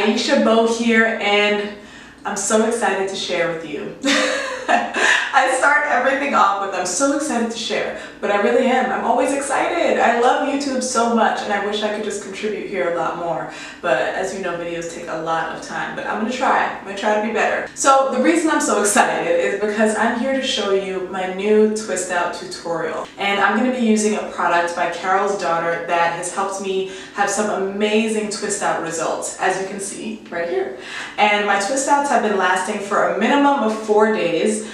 Aisha, Beau here, and I'm so excited to share with you. I start everything off with I'm so excited to share, but I really am. I'm always excited. I love YouTube so much, and I wish I could just contribute here a lot more. But as you know, videos take a lot of time, but I'm gonna try. I'm gonna try to be better. So the reason I'm so excited is because I'm here to show you my new twist out tutorial. And I'm gonna be using a product by KREYOL's daughter that has helped me have some amazing twist out results, as you can see right here. And my twist outs have been lasting for a minimum of 4 days.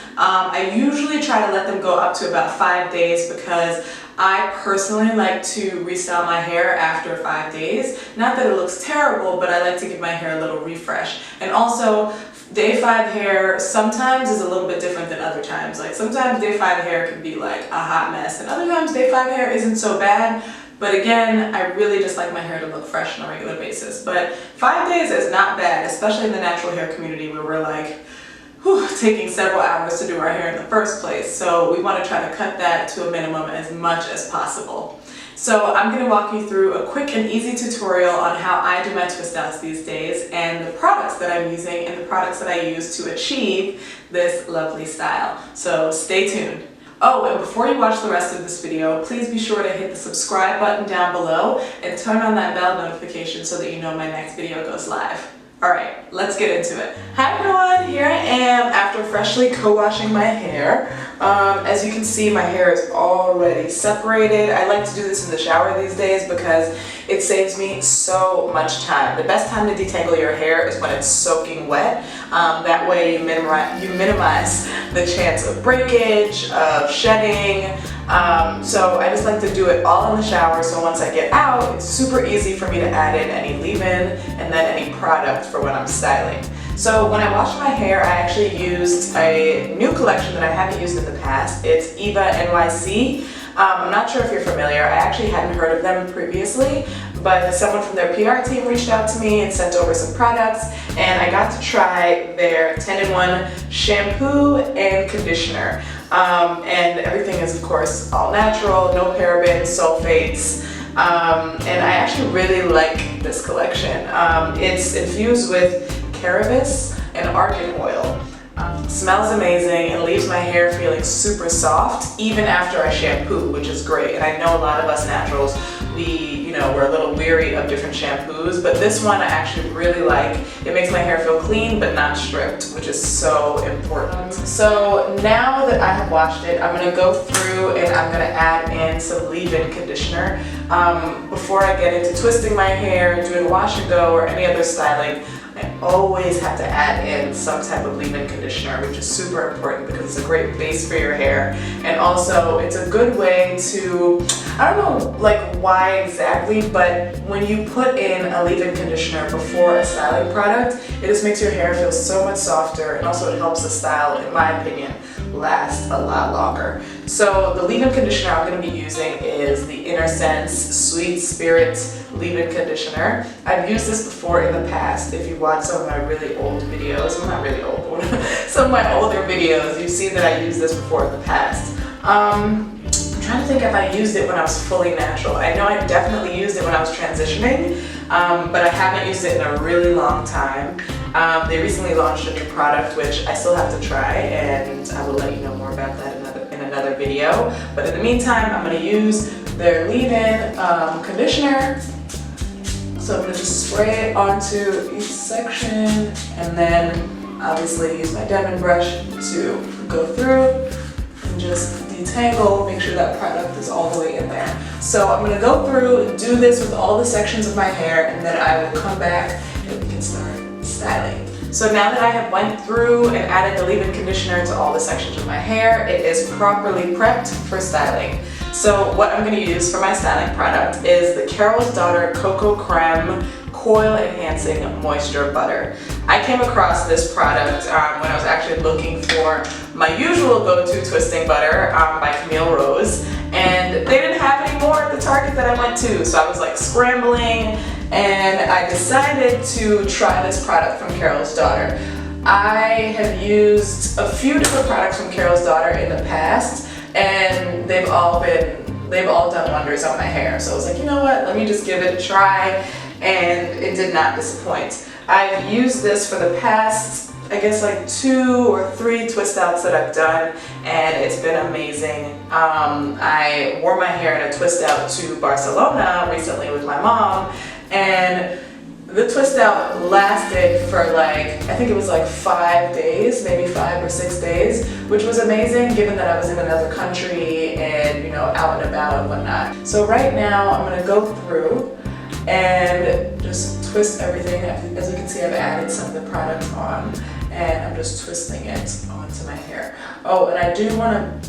I usually try to let them go up to about 5 days because I personally like to restyle my hair after 5 days. Not that it looks terrible, but I like to give my hair a little refresh. And also, day 5 hair sometimes is a little bit different than other times. Like sometimes day 5 hair can be like a hot mess, and other times day 5 hair isn't so bad. But again, I really just like my hair to look fresh on a regular basis. But 5 days is not bad, especially in the natural hair community where we're like, taking several hours to do our hair in the first place. So we want to try to cut that to a minimum as much as possible. So I'm going to walk you through a quick and easy tutorial on how I do my twist outs these days and the products that I'm using and the products that I use to achieve this lovely style. So stay tuned. Oh, and before you watch the rest of this video, please be sure to hit the subscribe button down below and turn on that bell notification so that you know my next video goes live. Alright, let's get into it. Hi everyone, here I am after freshly co-washing my hair. As you can see, my hair is already separated. I like to do this in the shower these days because it saves me so much time. The best time to detangle your hair is when it's soaking wet. That way you minimize the chance of breakage, of shedding. So I just like to do it all in the shower, so once I get out, it's super easy for me to add in any leave-in and then any product for when I'm styling. So when I washed my hair, I actually used a new collection that I haven't used in the past. It's Eva NYC. I'm not sure if you're familiar. I actually hadn't heard of them previously, but someone from their PR team reached out to me and sent over some products, and I got to try their 10-in-1 shampoo and conditioner. And everything is, of course, all natural, no parabens, sulfates, and I actually really like this collection. It's infused with cannabis and argan oil. Smells amazing and leaves my hair feeling super soft even after I shampoo, which is great. And I know a lot of us naturals, we're a little weary of different shampoos, but this one I actually really like. It makes my hair feel clean but not stripped, which is so important. So now that I have washed it, I'm going to go through and I'm going to add in some leave-in conditioner. Before I get into twisting my hair, doing wash and go, or any other styling, I always have to add in some type of leave-in conditioner, which is super important because it's a great base for your hair, and also it's a good way to, I don't know like why exactly, but when you put in a leave-in conditioner before a styling product, it just makes your hair feel so much softer, and also it helps the style, in my opinion, last a lot longer. So the leave-in conditioner I'm going to be using is the INNERSENSE Sweet Spirit leave-in conditioner. I've used this before in the past. If you watch some of my really old videos, well, not really old, some of my older videos, you've seen that I used this before in the past. I'm trying to think if I used it when I was fully natural. I know I definitely used it when I was transitioning, but I haven't used it in a really long time. They recently launched a new product which I still have to try, and I will let you know more about that in another video. But in the meantime, I'm going to use their leave-in conditioner. So I'm going to just spray it onto each section, and then obviously use my diamond brush to go through and just detangle, make sure that product is all the way in there. So I'm going to go through, do this with all the sections of my hair, and then I will come back and we can start styling. So now that I have went through and added the leave-in conditioner to all the sections of my hair, it is properly prepped for styling. So what I'm going to use for my styling product is the KREYOL's Daughter Cocoa Creme Coil Enhancing Moisture Butter. I came across this product when I was actually looking for my usual go-to twisting butter by Camille Rose, and they didn't have any more at the Target that I went to, so I was like scrambling, and I decided to try this product from KREYOL's Daughter. I have used a few different products from KREYOL's Daughter in the past, and they've all done wonders on my hair. So I was like, you know what, let me just give it a try, and it did not disappoint. I've used this for the past, I guess like 2 or 3 twist outs that I've done, and it's been amazing. I wore my hair in a twist out to Barcelona recently with my mom, and the twist out lasted for like, I think it was like 5 days, maybe 5 or 6 days, which was amazing given that I was in another country and, you know, out and about and whatnot. So right now I'm gonna go through and just twist everything. As you can see, I've added some of the products on, and I'm just twisting it onto my hair. Oh, and I do wanna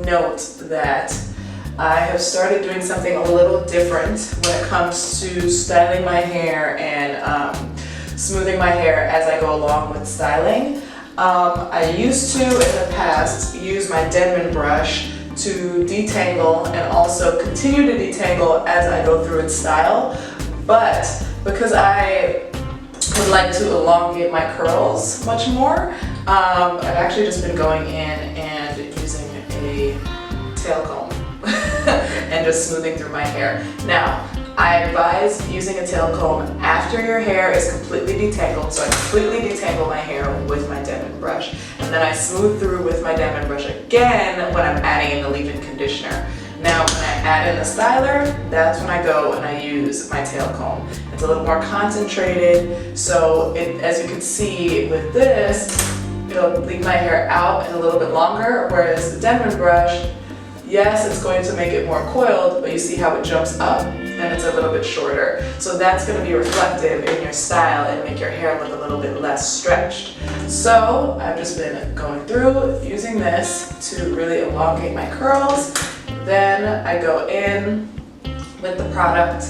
note that I have started doing something a little different when it comes to styling my hair and smoothing my hair as I go along with styling. I used to, in the past, use my Denman brush to detangle and also continue to detangle as I go through and style. But because I would like to elongate my curls much more, I've actually just been going in and using a tail comb and just smoothing through my hair. Now, I advise using a tail comb after your hair is completely detangled. So I completely detangle my hair with my Denman brush, and then I smooth through with my Denman brush again when I'm adding in the leave-in conditioner. Now, when I add in the styler, that's when I go and I use my tail comb. It's a little more concentrated, so as you can see with this, it'll leave my hair out and a little bit longer, whereas the Denman brush, yes, it's going to make it more coiled, but you see how it jumps up and it's a little bit shorter. So that's going to be reflective in your style and make your hair look a little bit less stretched. So I've just been going through using this to really elongate my curls. Then I go in with the product,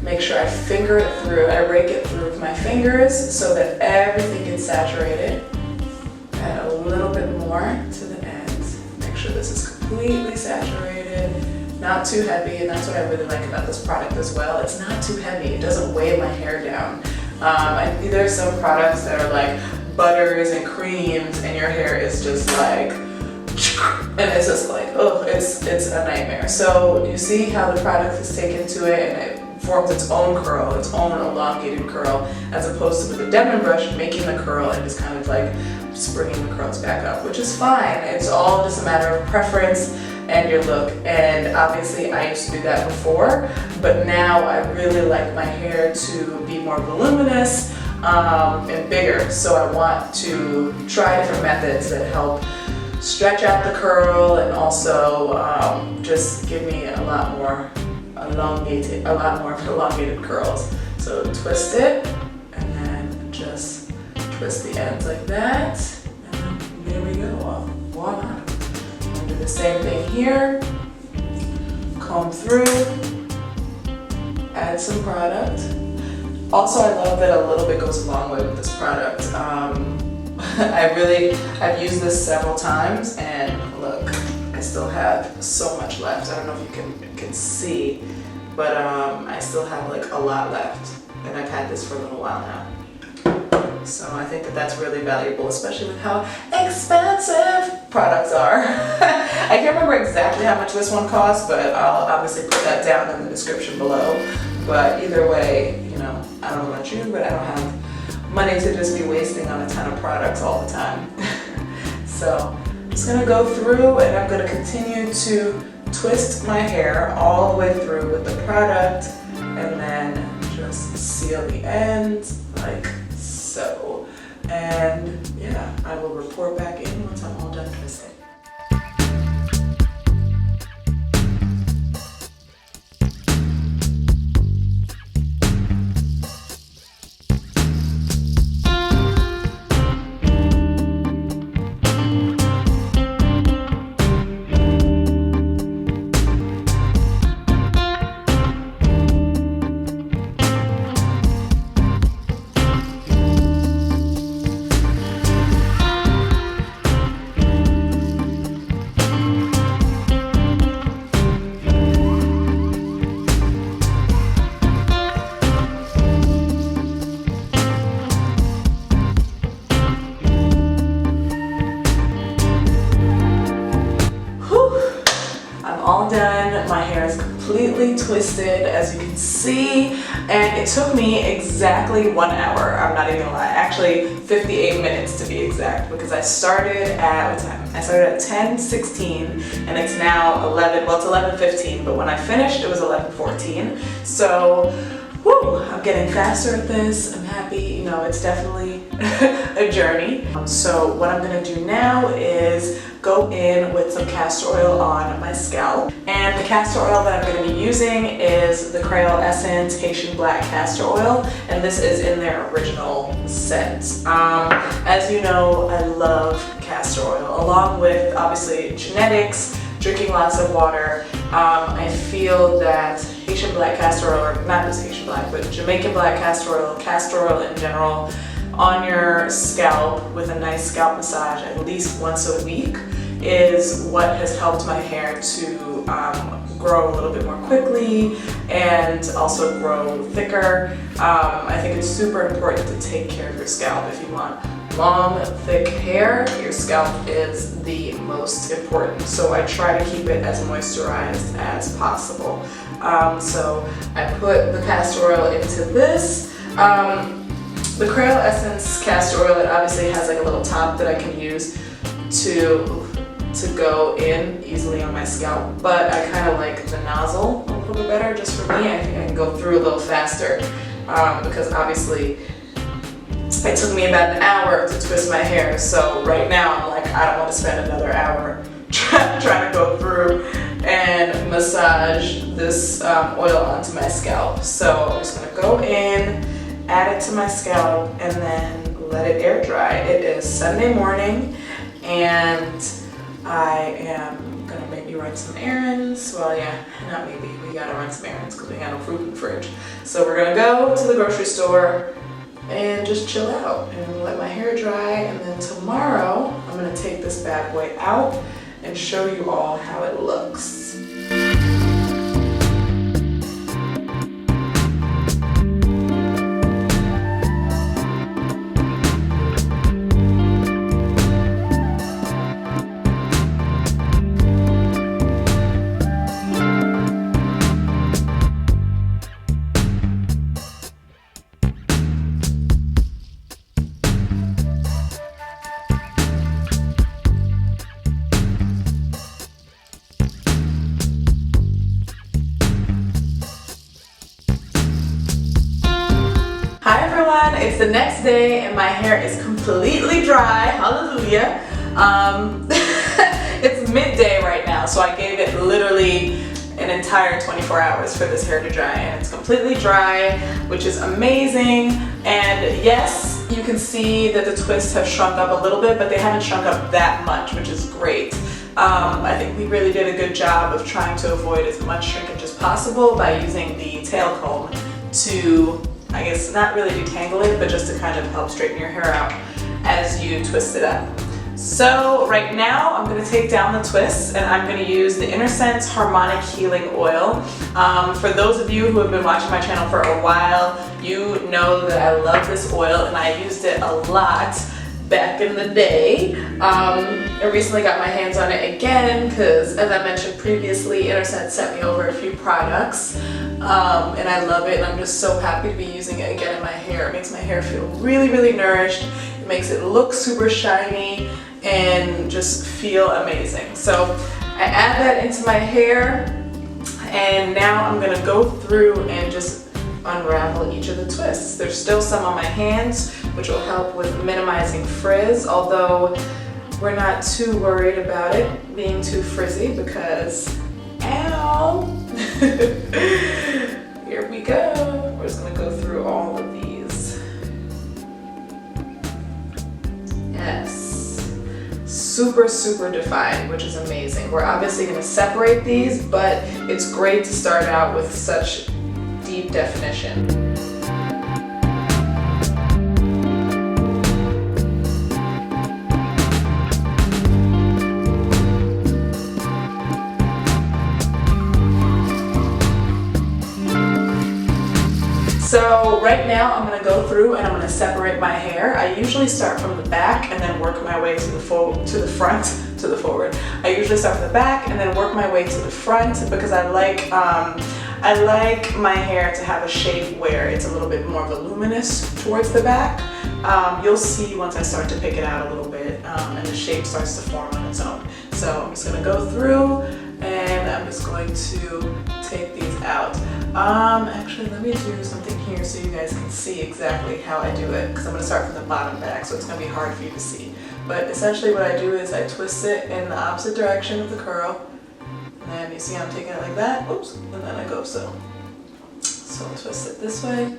make sure I finger it through, I rake it through with my fingers so that everything gets saturated. Add a little bit more to the ends. Make sure this is completely saturated, not too heavy, and that's what I really like about this product as well. It's not too heavy, it doesn't weigh my hair down. There's some products that are like butters and creams and your hair is just like, and it's just like, oh, it's a nightmare. So you see how the product is taken to it and it forms its own curl, its own elongated curl, as opposed to with the Denman brush making the curl and just kind of like springing the curls back up, which is fine. It's all just a matter of preference and your look. And obviously I used to do that before, but now I really like my hair to be more voluminous and bigger. So I want to try different methods that help stretch out the curl and also just give me a lot more elongated curls. So twist it and then just twist the ends like that, and there we go. Voila. I'll do the same thing here. Comb through, add some product. Also, I love that a little bit goes a long way with this product. I've used this several times, and look, I still have so much left. I don't know if you can see, but I still have like a lot left, and I've had this for a little while now. So I think that that's really valuable, especially with how expensive products are. I can't remember exactly how much this one costs, but I'll obviously put that down in the description below. But either way, you know, I don't know about you, but I don't have money to just be wasting on a ton of products all the time. So I'm just gonna go through and I'm gonna continue to twist my hair all the way through with the product and then just seal the ends like so. And yeah, I will report back in once I'm all done twisting. completely twisted, as you can see, and it took me exactly 1 hour. I'm not even gonna lie, actually 58 minutes to be exact, because I started at, what time? I started at 10:16 and it's now 11, well it's 11:15, but when I finished it was 11:14. So whew, I'm getting faster at this. I'm happy, you know, it's definitely a journey. So what I'm gonna do now is go in with some castor oil on my scalp. And the castor oil that I'm gonna be using is the KREYOL Essence Haitian Black Castor Oil, and this is in their original scent. As you know, I love castor oil, along with obviously genetics, drinking lots of water. I feel that Haitian black castor oil, or not just Haitian black, but Jamaican black castor oil in general, on your scalp with a nice scalp massage at least once a week is what has helped my hair to grow a little bit more quickly and also grow thicker. I think it's super important to take care of your scalp. If you want long, thick hair, your scalp is the most important. So I try to keep it as moisturized as possible. So I put the castor oil into this. The KREYOL Essence castor oil, it obviously has like a little top that I can use to go in easily on my scalp, but I kind of like the nozzle a little bit better just for me. I think I can go through a little faster because obviously it took me about an hour to twist my hair, so right now I'm like, I don't want to spend another hour trying to go through and massage this oil onto my scalp. So I'm just going to go in, add it to my scalp, and then let it air dry. It is Sunday morning and I am gonna maybe run some errands. Well, yeah, not maybe, we gotta run some errands because we got no fruit in the fridge. So we're gonna go to the grocery store and just chill out and let my hair dry, and then tomorrow I'm gonna take this bad boy out and show you all how it looks. Hi everyone, it's the next day and my hair is completely dry, hallelujah. It's midday right now, so I gave it literally an entire 24 hours for this hair to dry, and it's completely dry, which is amazing. And yes, you can see that the twists have shrunk up a little bit, but they haven't shrunk up that much, which is great. I think we really did a good job of trying to avoid as much shrinkage as possible by using the tail comb to, I guess, not really detangle it, but just to kind of help straighten your hair out as you twist it up. So right now I'm going to take down the twists and I'm going to use the INNERSENSE Harmonic Healing Oil. For those of you who have been watching my channel for a while, you know that I love this oil and I used it a lot back in the day. I recently got my hands on it again because, as I mentioned previously, INNERSENSE sent me over a few products and I love it, and I'm just so happy to be using it again in my hair. It makes my hair feel really, really nourished. It makes it look super shiny and just feel amazing. So I add that into my hair, and now I'm going to go through and just unravel each of the twists. There's still some on my hands, which will help with minimizing frizz, although we're not too worried about it being too frizzy because, ow! Here we go. We're just going to go through all of these. Yes. Super, super defined, which is amazing. We're obviously going to separate these, but it's great to start out with such deep definition. So right now I'm going to go through and I'm going to separate my hair. I usually start from the back and then work my way to the front to the forward. I usually start from the back and then work my way to the front because I like my hair to have a shape where it's a little bit more voluminous towards the back. You'll see once I start to pick it out a little bit and the shape starts to form on its own. So I'm just going to go through and I'm just going to take these out. Actually, let me do something here so you guys can see exactly how I do it, because I'm going to start from the bottom back, so it's going to be hard for you to see. But essentially what I do is I twist it in the opposite direction of the curl, and then you see I'm taking it like that, oops, and then I go so. So I'll twist it this way,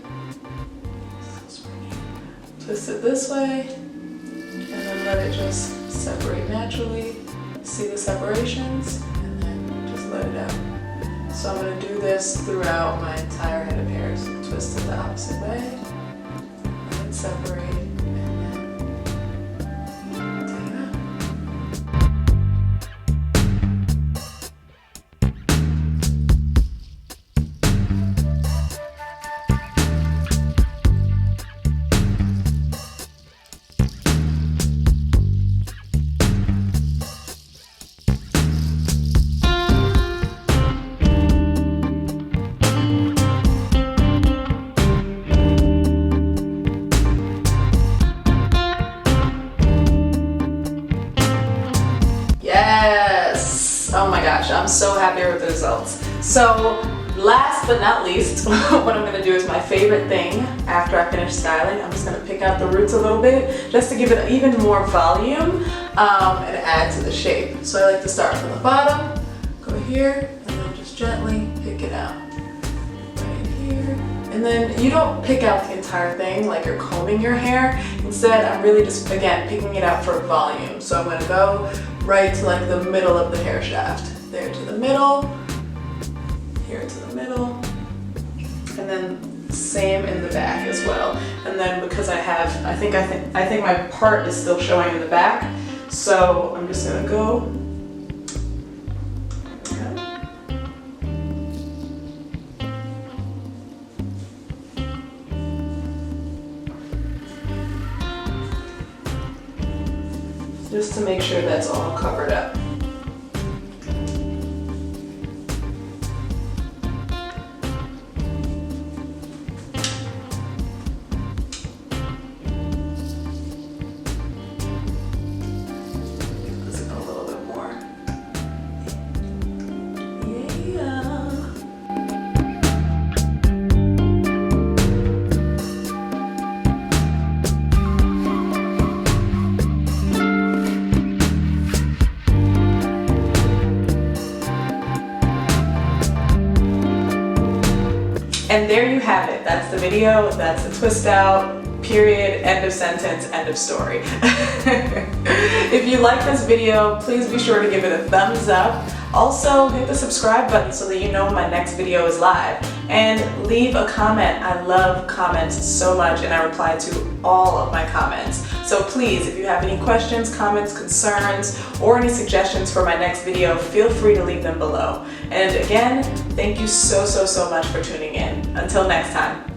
twist it this way, and then let it just separate naturally. See the separations, and then just let it out. So I'm going to do this throughout my entire head of hair. So twist it the opposite way, let it separate, and then take it out. Yes! Oh my gosh, I'm so happy with the results. So last but not least, what I'm going to do is my favorite thing after I finish styling. I'm just going to pick out the roots a little bit just to give it even more volume and add to the shape. So I like to start from the bottom, go here, and then just gently pick it out. Right here. And then you don't pick out the entire thing like you're combing your hair. Instead, I'm really just, again, picking it out for volume. So I'm going to go right to like the middle of the hair shaft. There to the middle, here to the middle, and then same in the back as well. And then because I have, I think my part is still showing in the back, so I'm just gonna go. Just to make sure that's all covered up. Let's go a little bit more. Yeah. And there you have it. That's the video, that's the twist out, period, end of sentence, end of story. If you like this video, please be sure to give it a thumbs up. Also, hit the subscribe button so that you know when my next video is live. And leave a comment. I love comments so much and I reply to all of my comments. So please, if you have any questions, comments, concerns, or any suggestions for my next video, feel free to leave them below. And again, thank you so much for tuning in. Until next time.